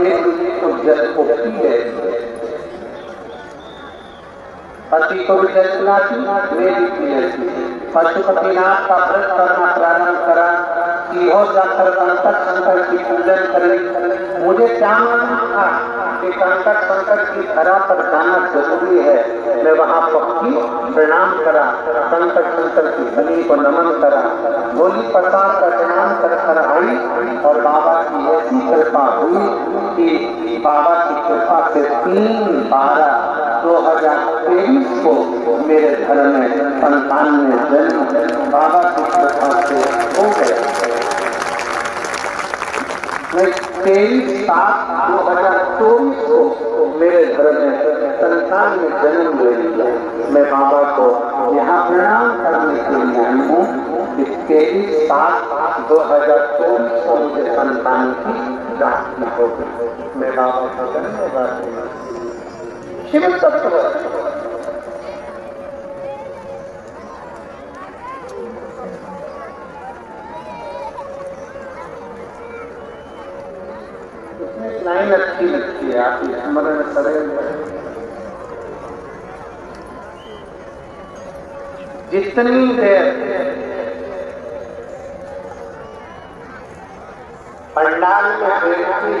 एक को पी लेते, पति को भी जलना थी, वे भी पी लेती। पशुपतिनाथ का व्रत करना प्रारंभ करा कि हो जाकर कंकट शंकर की पूजन करें। मुझे क्या मालूम था कि कंकट शंकर की धरा पर जाना जरूरी है। मैं वहां पहुंची, प्रणाम करा, कंकट शंकर की बलि को नमन करा, गोली प्रसाद का प्रणाम कर आई और बाबा की ऐसी कृपा हुई कि बाबा की कृपा से 3/12/2023 को मेरे घर में संतान में जन्म बाबा की कृपा से हो गया। मैं 23/7/2024 को मेरे घर में संतान में जन्म ले लिया। मैं बाबा को यहाँ प्रणाम करने के लिए आई हूँ कि 23/7/2024 को मुझे संतान की प्राप्ति हो गई। मैं बाबा का धन्यवाद शिव तत्व। लाइन अच्छी लगती है, आप स्मरण करें। जितनी देर पंडाल में बैठती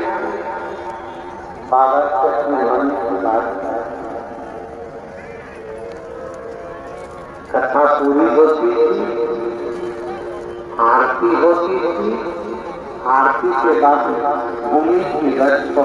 बाबा से अपने मन की बात, कथा पूरी होती थी, आरती होती थी, आरती के बाद भूमि की रज को